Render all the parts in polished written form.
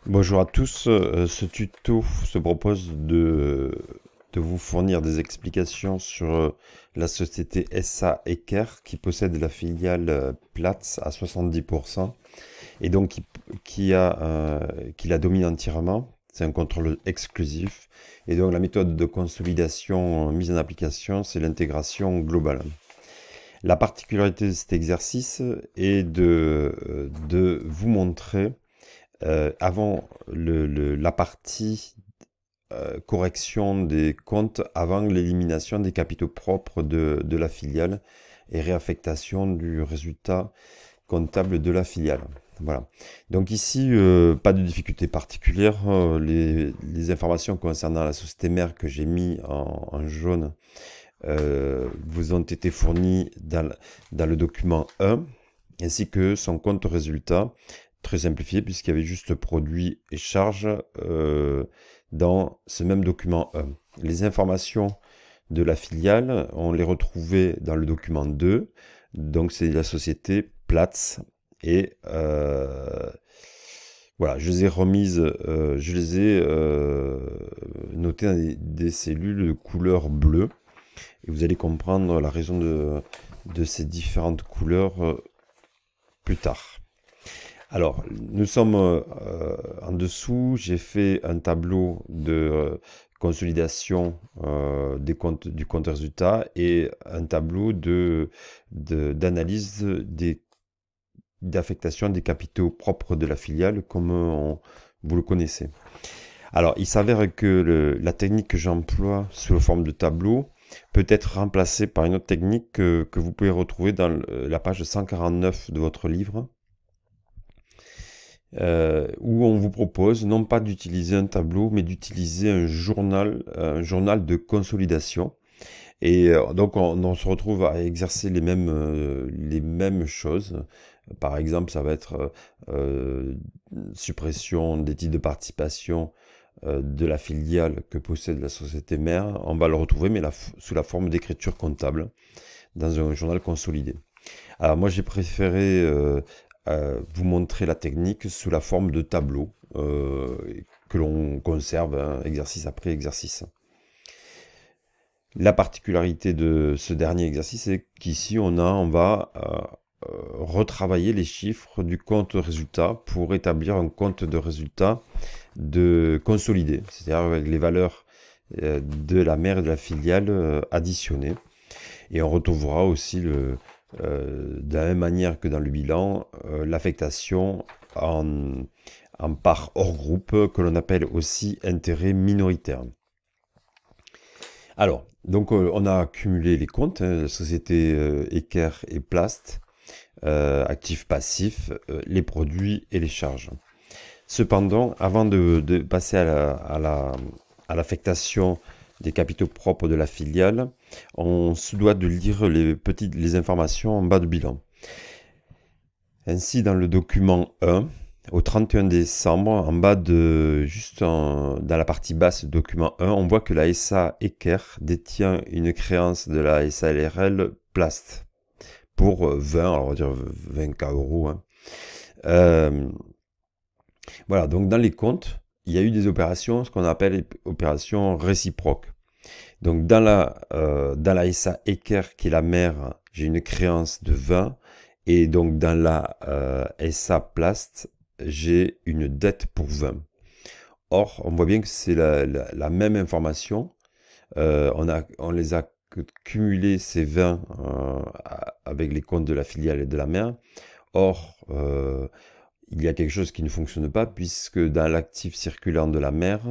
Bonjour à tous, ce tuto se propose de vous fournir des explications sur la société SA Eker qui possède la filiale Platts à 70% et donc qui la domine entièrement. C'est un contrôle exclusif et donc la méthode de consolidation mise en application, c'est l'intégration globale. La particularité de cet exercice est de vous montrer avant la partie correction des comptes, avant l'élimination des capitaux propres de la filiale et réaffectation du résultat comptable de la filiale. Voilà. Donc ici, pas de difficulté particulière. Les informations concernant la société mère que j'ai mis en jaune vous ont été fournies dans le document 1, ainsi que son compte résultat, très simplifié puisqu'il y avait juste produit et charge dans ce même document 1. Les informations de la filiale, on les retrouvait dans le document 2, donc c'est la société Platts, et voilà, je les ai remises, je les ai notées dans des cellules de couleur bleue, et vous allez comprendre la raison de ces différentes couleurs plus tard. Alors, nous sommes en dessous, j'ai fait un tableau de consolidation du compte résultat et un tableau d'analyse d'affectation des capitaux propres de la filiale comme vous le connaissez. Alors, il s'avère que la technique que j'emploie sous forme de tableau peut être remplacée par une autre technique que vous pouvez retrouver dans la page 149 de votre livre. Où on vous propose non pas d'utiliser un tableau, mais d'utiliser un journal de consolidation. Et donc on se retrouve à exercer les mêmes choses. Par exemple, ça va être suppression des titres de participation de la filiale que possède la société mère. On va le retrouver, mais sous la forme d'écriture comptable, dans un journal consolidé. Alors moi j'ai préféré vous montrer la technique sous la forme de tableau que l'on conserve exercice après exercice. La particularité de ce dernier exercice est qu'ici on va retravailler les chiffres du compte résultat pour établir un compte de résultat de consolidé, c'est-à-dire avec les valeurs de la mère et de la filiale additionnées. Et on retrouvera aussi de la même manière que dans le bilan, l'affectation en part hors groupe, que l'on appelle aussi intérêt minoritaire. Alors, donc on a accumulé les comptes, la société Eker et Plast, actifs passifs, les produits et les charges. Cependant, avant de passer à l'affectation des capitaux propres de la filiale, on se doit de lire les informations en bas de bilan. Ainsi, dans le document 1, au 31 décembre, en bas dans la partie basse du document 1, on voit que la SA Eker détient une créance de la SARL Plast pour 20, alors on va dire 20K euros. Voilà, donc dans les comptes, il y a eu des opérations, ce qu'on appelle opérations réciproques. Donc dans la SA Eker, qui est la mère, j'ai une créance de 20, et donc dans la SA Plast, j'ai une dette pour 20. Or, on voit bien que c'est la même information. On les a cumulés, ces 20, avec les comptes de la filiale et de la mère. Or, il y a quelque chose qui ne fonctionne pas, puisque dans l'actif circulant de la mère,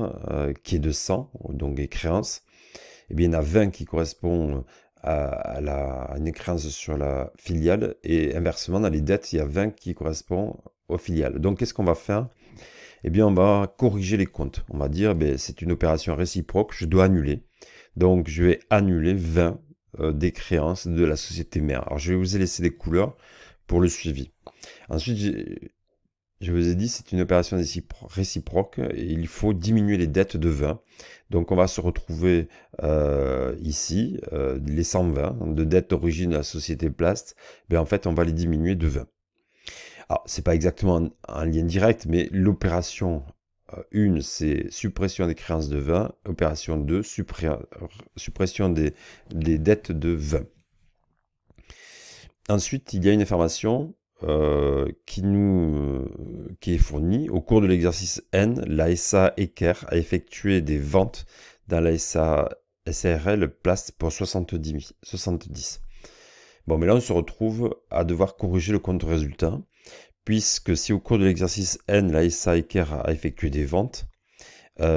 qui est de 100, donc les créances, eh bien, il y en a 20 qui correspondent à une créance sur la filiale, et inversement, dans les dettes, il y a 20 qui correspondent aux filiales. Donc, qu'est-ce qu'on va faire? Eh bien, on va corriger les comptes. On va dire, eh c'est une opération réciproque, je dois annuler. Donc, je vais annuler 20 des créances de la société mère. Alors, je vais vous laisser des couleurs pour le suivi. Ensuite, je vous ai dit, c'est une opération réciproque et il faut diminuer les dettes de 20. Donc on va se retrouver ici, les 120 de dettes d'origine de la société Plast, ben en fait on va les diminuer de 20. Alors c'est pas exactement un lien direct, mais l'opération une, c'est suppression des créances de 20. Opération 2, suppression des dettes de 20. Ensuite, il y a une information qui est fournie. Au cours de l'exercice N, la SA Eker a effectué des ventes dans la SA SARL place pour 70. Bon, mais là, on se retrouve à devoir corriger le compte résultat, puisque si au cours de l'exercice N, la SA Eker a effectué des ventes,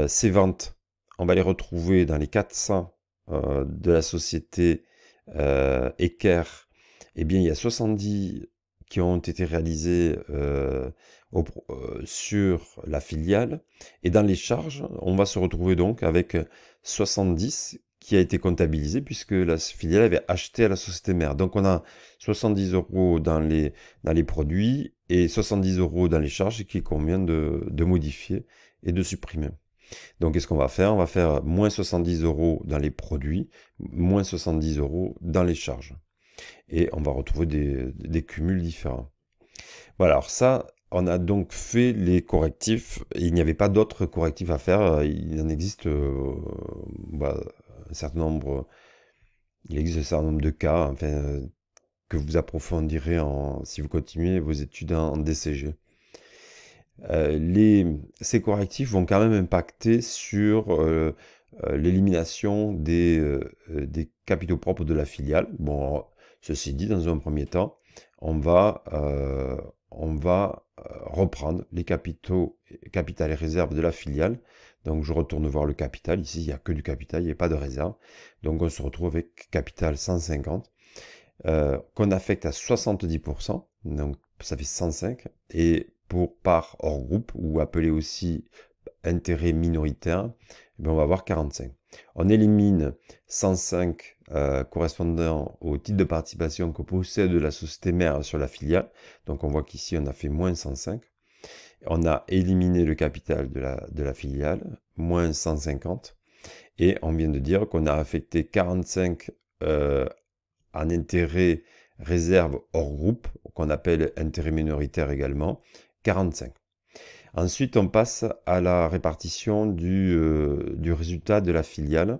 ces ventes, on va les retrouver dans les 400 de la société Eker. Eh bien, il y a 70 qui ont été réalisés sur la filiale. Et dans les charges, on va se retrouver donc avec 70 qui a été comptabilisé puisque la filiale avait acheté à la société mère. Donc on a 70 € dans les produits et 70 € dans les charges qu'il convient de modifier et de supprimer. Donc qu'est-ce qu'on va faire? On va faire moins 70 € dans les produits, moins 70 € dans les charges. Et on va retrouver des cumuls différents. Voilà, alors ça, on a donc fait les correctifs. Il n'y avait pas d'autres correctifs à faire. Il en existe un certain nombre. Il existe un certain nombre de cas, enfin, que vous approfondirez si vous continuez vos études en DCG. Ces correctifs vont quand même impacter sur l'élimination des capitaux propres de la filiale. Bon, ceci dit, dans un premier temps, on va reprendre les capital et réserves de la filiale. Donc je retourne voir le capital. Ici, il n'y a que du capital, il n'y a pas de réserve. Donc on se retrouve avec capital 150 qu'on affecte à 70%. Donc ça fait 105. Et pour part hors groupe, ou appelé aussi intérêt minoritaire, eh bien, on va avoir 45. On élimine 105 correspondant au titre de participation que possède la société mère sur la filiale. Donc on voit qu'ici on a fait moins 105. On a éliminé le capital de la filiale, moins 150. Et on vient de dire qu'on a affecté 45 en intérêt réserve hors groupe, qu'on appelle intérêt minoritaire également, 45. Ensuite, on passe à la répartition du résultat de la filiale.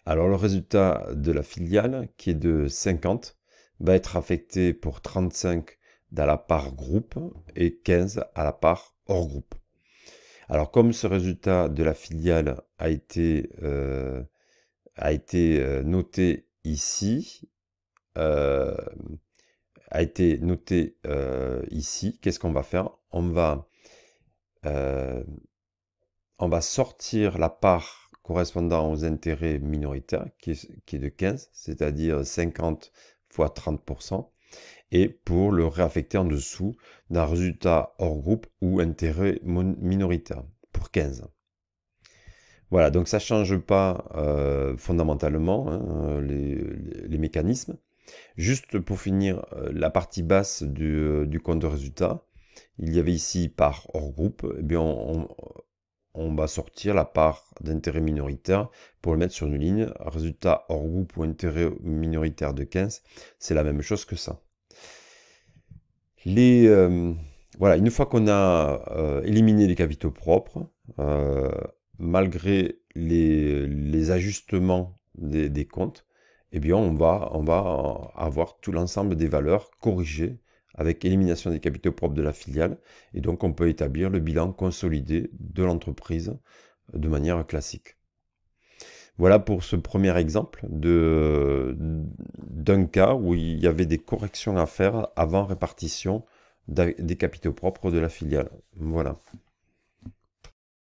Alors, le résultat de la filiale, qui est de 50, va être affecté pour 35 dans la part groupe et 15 à la part hors groupe. Alors, comme ce résultat de la filiale a été noté ici, qu'est-ce qu'on va faire? On va sortir la part correspondant aux intérêts minoritaires, qui est de 15, c'est-à-dire 50 fois 30%, et pour le réaffecter en dessous d'un résultat hors groupe ou intérêt minoritaire, pour 15. Voilà, donc ça ne change pas fondamentalement les mécanismes. Juste pour finir, la partie basse du compte de résultat, il y avait ici part hors groupe, eh bien on va sortir la part d'intérêt minoritaire pour le mettre sur une ligne. Résultat hors groupe ou intérêt minoritaire de 15, c'est la même chose que ça. Voilà, une fois qu'on a éliminé les capitaux propres, malgré les ajustements des comptes, eh bien on va avoir tout l'ensemble des valeurs corrigées avec élimination des capitaux propres de la filiale, et donc on peut établir le bilan consolidé de l'entreprise de manière classique. Voilà pour ce premier exemple d'un cas où il y avait des corrections à faire avant répartition des capitaux propres de la filiale. Voilà.